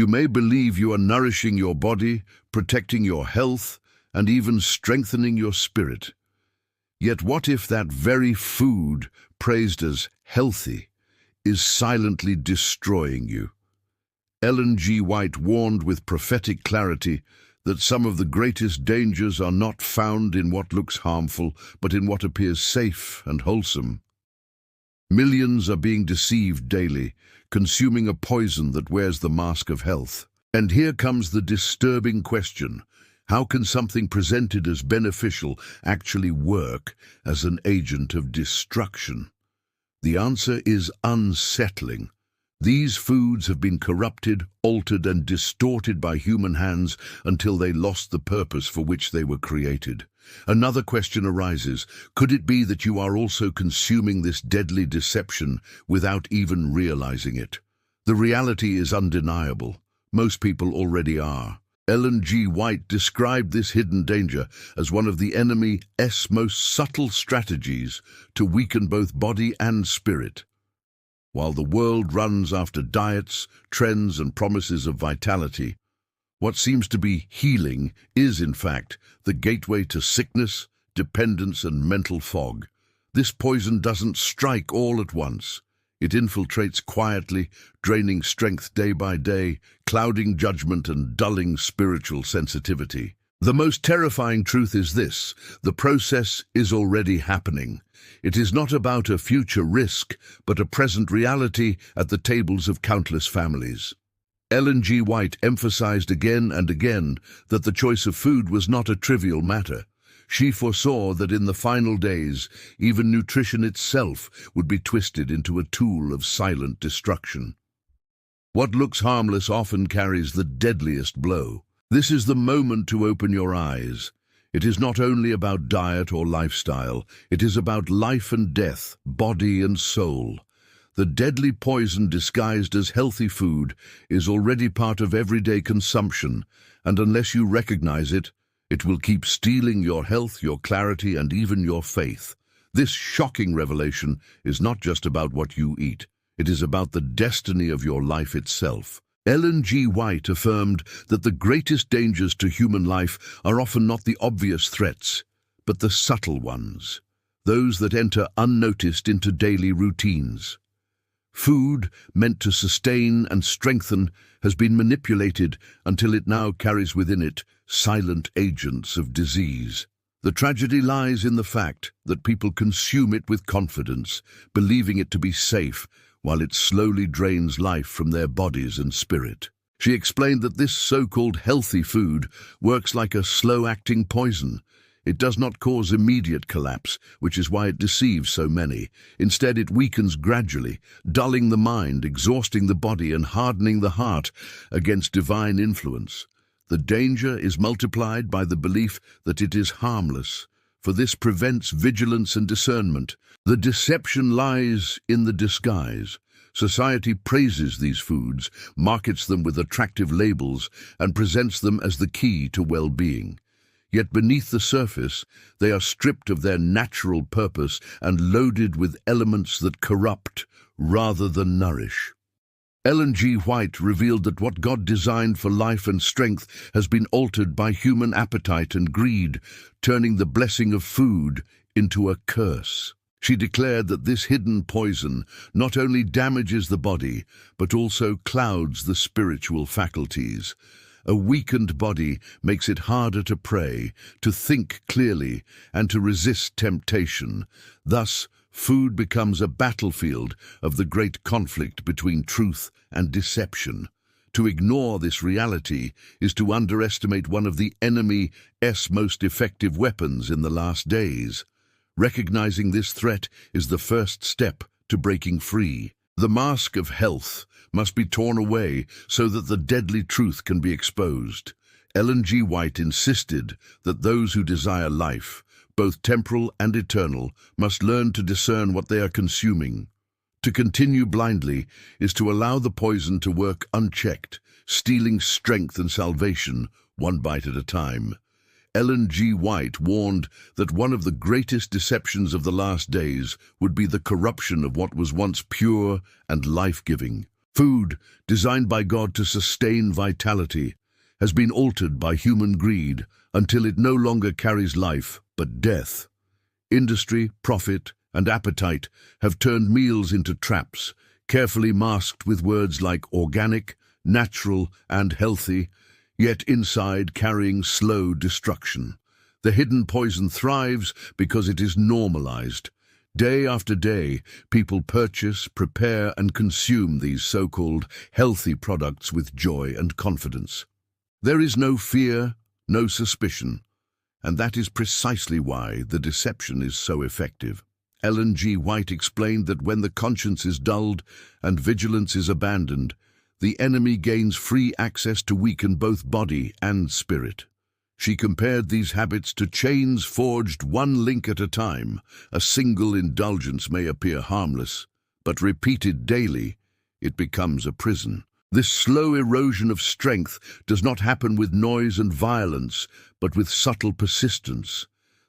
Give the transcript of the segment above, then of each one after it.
You may believe you are nourishing your body, protecting your health, and even strengthening your spirit. Yet what if that very food, praised as healthy, is silently destroying you? Ellen G. White warned with prophetic clarity that some of the greatest dangers are not found in what looks harmful, but in what appears safe and wholesome. Millions are being deceived daily, consuming a poison that wears the mask of health. And here comes the disturbing question: how can something presented as beneficial actually work as an agent of destruction? The answer is unsettling. These foods have been corrupted, altered, and distorted by human hands until they lost the purpose for which they were created. Another question arises: could it be that you are also consuming this deadly deception without even realizing it? The reality is undeniable. Most people already are. Ellen G. White described this hidden danger as one of the enemy's most subtle strategies to weaken both body and spirit. While the world runs after diets, trends, and promises of vitality, what seems to be healing is, in fact, the gateway to sickness, dependence, and mental fog. This poison doesn't strike all at once. It infiltrates quietly, draining strength day by day, clouding judgment and dulling spiritual sensitivity. The most terrifying truth is this: the process is already happening. It is not about a future risk, but a present reality at the tables of countless families. Ellen G. White emphasized again and again that the choice of food was not a trivial matter. She foresaw that in the final days, even nutrition itself would be twisted into a tool of silent destruction. What looks harmless often carries the deadliest blow. This is the moment to open your eyes. It is not only about diet or lifestyle, it is about life and death, body and soul. The deadly poison disguised as healthy food is already part of everyday consumption, and unless you recognize it, it will keep stealing your health, your clarity, and even your faith. This shocking revelation is not just about what you eat. It is about the destiny of your life itself. Ellen G. White affirmed that the greatest dangers to human life are often not the obvious threats, but the subtle ones, those that enter unnoticed into daily routines. Food, meant to sustain and strengthen, has been manipulated until it now carries within it silent agents of disease. The tragedy lies in the fact that people consume it with confidence, believing it to be safe, while it slowly drains life from their bodies and spirit. She explained that this so-called healthy food works like a slow-acting poison. It does not cause immediate collapse, which is why it deceives so many. Instead, it weakens gradually, dulling the mind, exhausting the body, and hardening the heart against divine influence. The danger is multiplied by the belief that it is harmless, for this prevents vigilance and discernment. The deception lies in the disguise. Society praises these foods, markets them with attractive labels, and presents them as the key to well-being. Yet beneath the surface, they are stripped of their natural purpose and loaded with elements that corrupt rather than nourish. Ellen G. White revealed that what God designed for life and strength has been altered by human appetite and greed, turning the blessing of food into a curse. She declared that this hidden poison not only damages the body, but also clouds the spiritual faculties. A weakened body makes it harder to pray, to think clearly, and to resist temptation. Thus, food becomes a battlefield of the great conflict between truth and deception. To ignore this reality is to underestimate one of the enemy's most effective weapons in the last days. Recognizing this threat is the first step to breaking free. The mask of health must be torn away so that the deadly truth can be exposed. Ellen G. White insisted that those who desire life, both temporal and eternal, must learn to discern what they are consuming. To continue blindly is to allow the poison to work unchecked, stealing strength and salvation one bite at a time. Ellen G. White warned that one of the greatest deceptions of the last days would be the corruption of what was once pure and life-giving. Food, designed by God to sustain vitality, has been altered by human greed until it no longer carries life, but death. Industry, profit, and appetite have turned meals into traps, carefully masked with words like organic, natural, and healthy, yet inside carrying slow destruction. The hidden poison thrives because it is normalized. Day after day, people purchase, prepare, and consume these so-called healthy products with joy and confidence. There is no fear, no suspicion, and that is precisely why the deception is so effective. Ellen G. White explained that when the conscience is dulled and vigilance is abandoned, the enemy gains free access to weaken both body and spirit. She compared these habits to chains forged one link at a time. A single indulgence may appear harmless, but repeated daily, it becomes a prison. This slow erosion of strength does not happen with noise and violence, but with subtle persistence.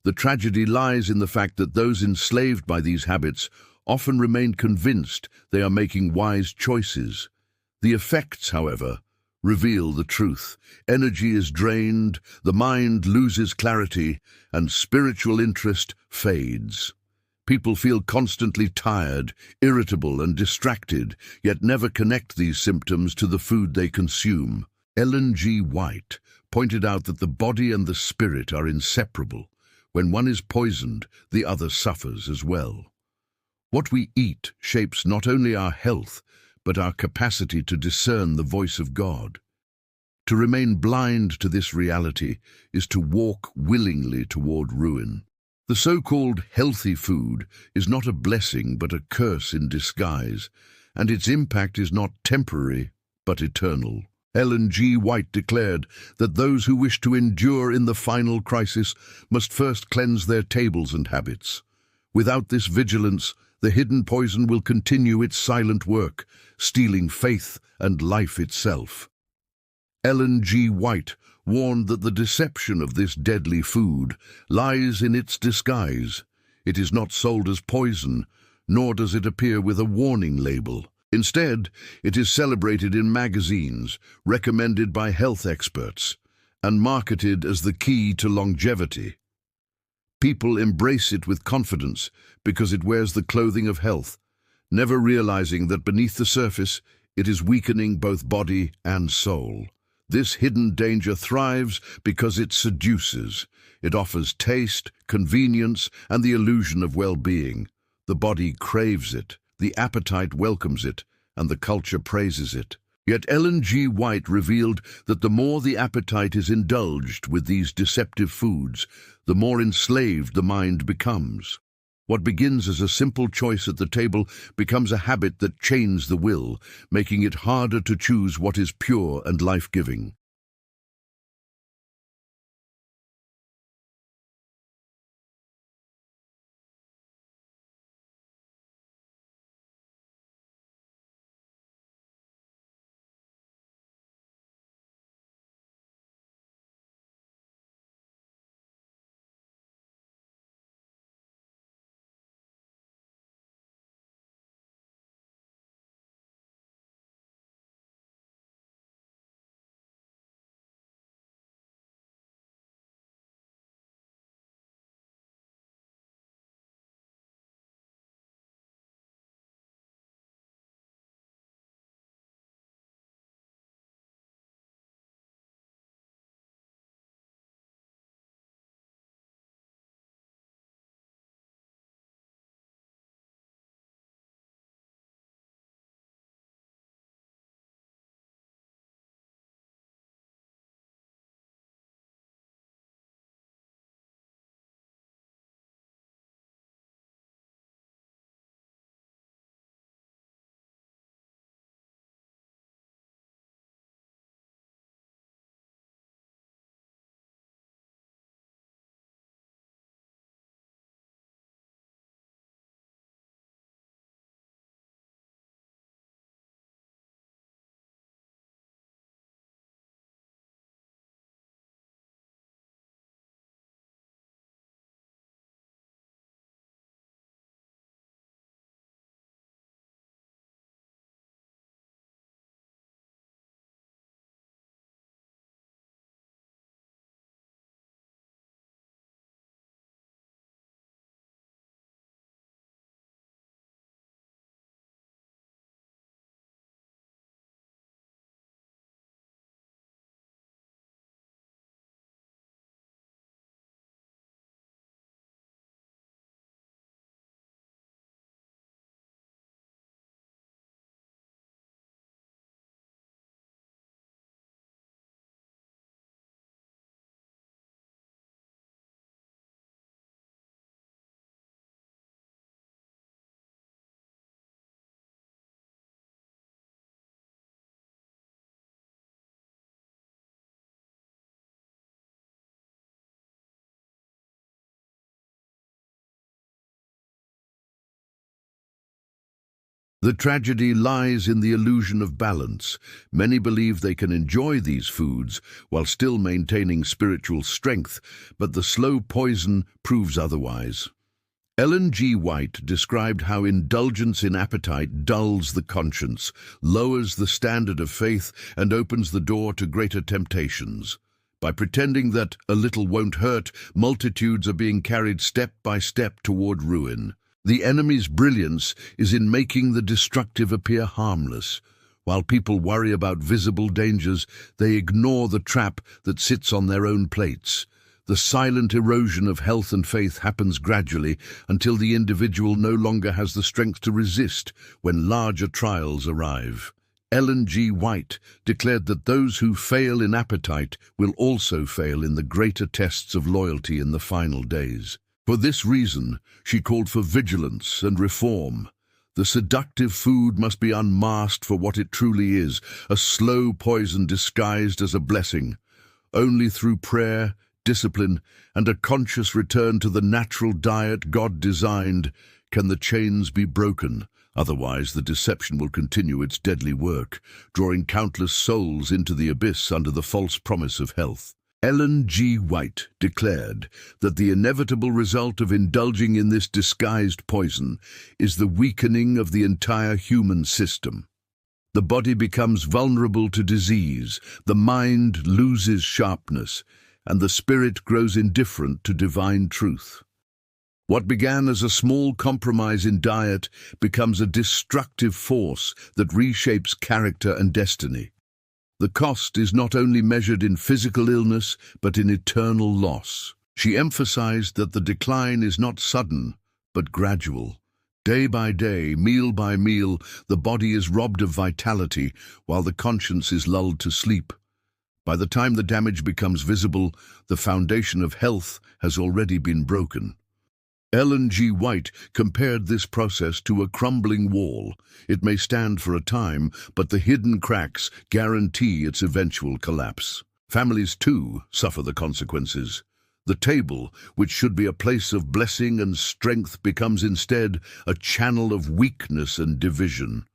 The tragedy lies in the fact that those enslaved by these habits often remain convinced they are making wise choices. The effects, however, reveal the truth. Energy is drained, the mind loses clarity, and spiritual interest fades. People feel constantly tired, irritable, and distracted, yet never connect these symptoms to the food they consume. Ellen G. White pointed out that the body and the spirit are inseparable. When one is poisoned, the other suffers as well. What we eat shapes not only our health, but our capacity to discern the voice of God. To remain blind to this reality is to walk willingly toward ruin. The so-called healthy food is not a blessing but a curse in disguise, and its impact is not temporary but eternal. Ellen G. White declared that those who wish to endure in the final crisis must first cleanse their tables and habits. Without this vigilance, the hidden poison will continue its silent work, stealing faith and life itself. Ellen G. White warned that the deception of this deadly food lies in its disguise. It is not sold as poison, nor does it appear with a warning label. Instead, it is celebrated in magazines, recommended by health experts, and marketed as the key to longevity. People embrace it with confidence because it wears the clothing of health, never realizing that beneath the surface it is weakening both body and soul. This hidden danger thrives because it seduces. It offers taste, convenience, and the illusion of well-being. The body craves it, the appetite welcomes it, and the culture praises it. Yet Ellen G. White revealed that the more the appetite is indulged with these deceptive foods, the more enslaved the mind becomes. What begins as a simple choice at the table becomes a habit that chains the will, making it harder to choose what is pure and life-giving. The tragedy lies in the illusion of balance. Many believe they can enjoy these foods while still maintaining spiritual strength, but the slow poison proves otherwise. Ellen G. White described how indulgence in appetite dulls the conscience, lowers the standard of faith, and opens the door to greater temptations. By pretending that a little won't hurt, multitudes are being carried step by step toward ruin. The enemy's brilliance is in making the destructive appear harmless. While people worry about visible dangers, they ignore the trap that sits on their own plates. The silent erosion of health and faith happens gradually until the individual no longer has the strength to resist when larger trials arrive. Ellen G. White declared that those who fail in appetite will also fail in the greater tests of loyalty in the final days. For this reason, she called for vigilance and reform. The seductive food must be unmasked for what it truly is, a slow poison disguised as a blessing. Only through prayer, discipline, and a conscious return to the natural diet God designed can the chains be broken. Otherwise, the deception will continue its deadly work, drawing countless souls into the abyss under the false promise of health. Ellen G. White declared that the inevitable result of indulging in this disguised poison is the weakening of the entire human system. The body becomes vulnerable to disease, the mind loses sharpness, and the spirit grows indifferent to divine truth. What began as a small compromise in diet becomes a destructive force that reshapes character and destiny. The cost is not only measured in physical illness, but in eternal loss. She emphasized that the decline is not sudden, but gradual. Day by day, meal by meal, the body is robbed of vitality, while the conscience is lulled to sleep. By the time the damage becomes visible, the foundation of health has already been broken. Ellen G. White compared this process to a crumbling wall. It may stand for a time, but the hidden cracks guarantee its eventual collapse. Families, too, suffer the consequences. The table, which should be a place of blessing and strength, becomes instead a channel of weakness and division.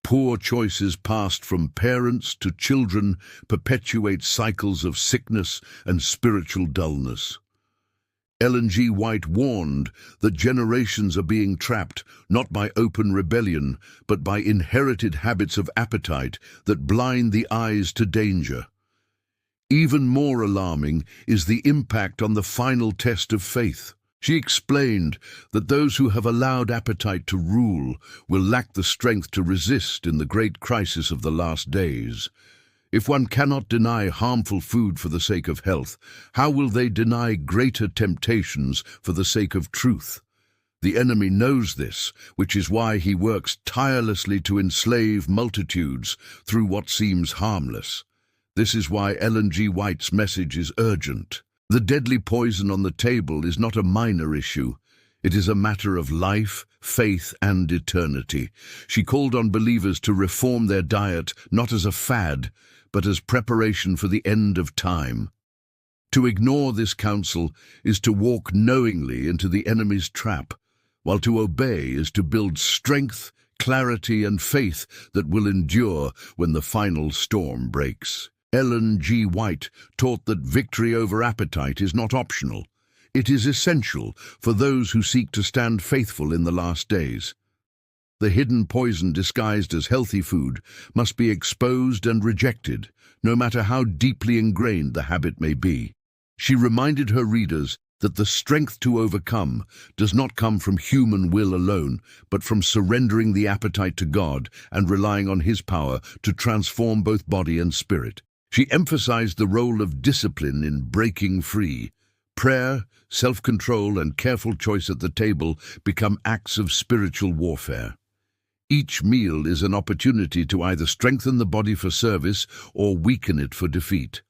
Poor choices passed from parents to children perpetuate cycles of sickness and spiritual dullness. Ellen G. White warned that generations are being trapped not by open rebellion, but by inherited habits of appetite that blind the eyes to danger. Even more alarming is the impact on the final test of faith. She explained that those who have allowed appetite to rule will lack the strength to resist in the great crisis of the last days. If one cannot deny harmful food for the sake of health, how will they deny greater temptations for the sake of truth? The enemy knows this, which is why he works tirelessly to enslave multitudes through what seems harmless. This is why Ellen G. White's message is urgent. The deadly poison on the table is not a minor issue. It is a matter of life, faith, and eternity. She called on believers to reform their diet not as a fad, but as preparation for the end of time. To ignore this counsel is to walk knowingly into the enemy's trap, while to obey is to build strength, clarity, and faith that will endure when the final storm breaks. Ellen G. White taught that victory over appetite is not optional. It is essential for those who seek to stand faithful in the last days. The hidden poison disguised as healthy food must be exposed and rejected, no matter how deeply ingrained the habit may be. She reminded her readers that the strength to overcome does not come from human will alone, but from surrendering the appetite to God and relying on His power to transform both body and spirit. She emphasized the role of discipline in breaking free. Prayer, self-control, and careful choice at the table become acts of spiritual warfare. Each meal is an opportunity to either strengthen the body for service or weaken it for defeat.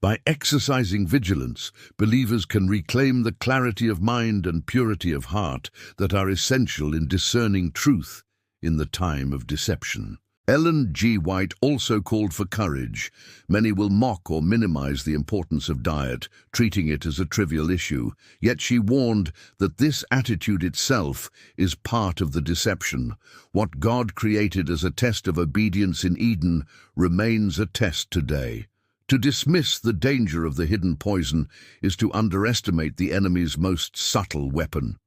By exercising vigilance, believers can reclaim the clarity of mind and purity of heart that are essential in discerning truth in the time of deception. Ellen G. White also called for courage. Many will mock or minimize the importance of diet, treating it as a trivial issue. Yet she warned that this attitude itself is part of the deception. What God created as a test of obedience in Eden remains a test today. To dismiss the danger of the hidden poison is to underestimate the enemy's most subtle weapon.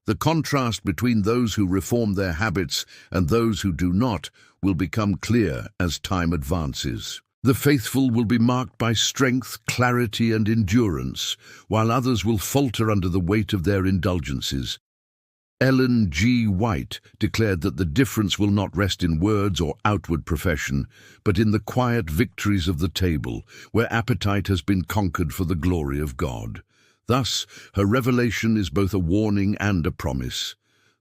The contrast between those who reform their habits and those who do not will become clear as time advances. The faithful will be marked by strength, clarity, and endurance, while others will falter under the weight of their indulgences. Ellen G. White declared that the difference will not rest in words or outward profession, but in the quiet victories of the table, where appetite has been conquered for the glory of God. Thus, her revelation is both a warning and a promise.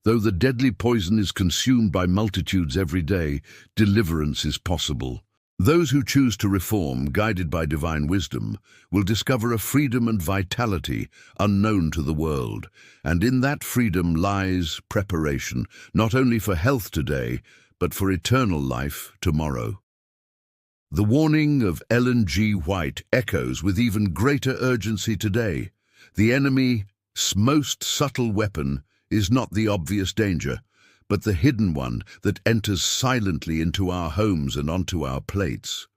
Though the deadly poison is consumed by multitudes every day, deliverance is possible. Those who choose to reform, guided by divine wisdom, will discover a freedom and vitality unknown to the world. And in that freedom lies preparation, not only for health today, but for eternal life tomorrow. The warning of Ellen G. White echoes with even greater urgency today. The enemy's most subtle weapon is not the obvious danger, but the hidden one that enters silently into our homes and onto our plates.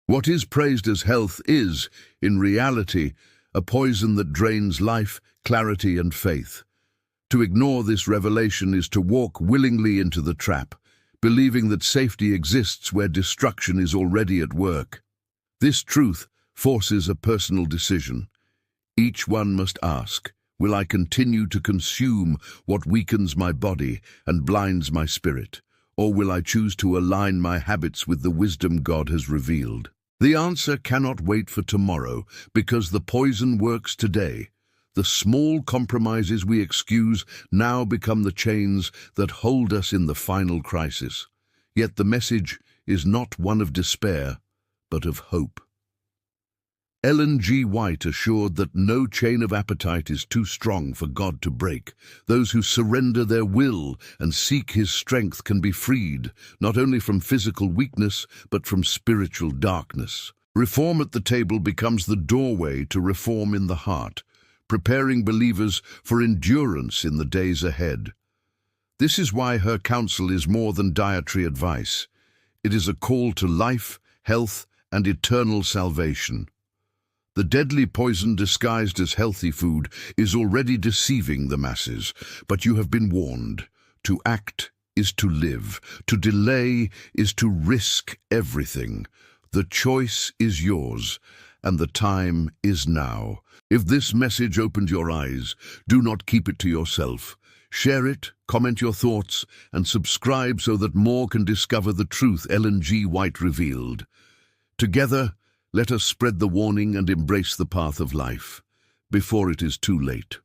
What is praised as health is, in reality, a poison that drains life, clarity, and faith. To ignore this revelation is to walk willingly into the trap, believing that safety exists where destruction is already at work. This truth forces a personal decision. Each one must ask, will I continue to consume what weakens my body and blinds my spirit, or will I choose to align my habits with the wisdom God has revealed? The answer cannot wait for tomorrow, because the poison works today. The small compromises we excuse now become the chains that hold us in the final crisis. Yet the message is not one of despair, but of hope. Ellen G. White assured that no chain of appetite is too strong for God to break. Those who surrender their will and seek His strength can be freed, not only from physical weakness, but from spiritual darkness. Reform at the table becomes the doorway to reform in the heart, preparing believers for endurance in the days ahead. This is why her counsel is more than dietary advice. It is a call to life, health, and eternal salvation. The deadly poison disguised as healthy food is already deceiving the masses, but you have been warned. To act is to live. To delay is to risk everything. The choice is yours, and the time is now. If this message opened your eyes, do not keep it to yourself. Share it, comment your thoughts, and subscribe so that more can discover the truth Ellen G. White revealed. Together, let us spread the warning and embrace the path of life, before it is too late.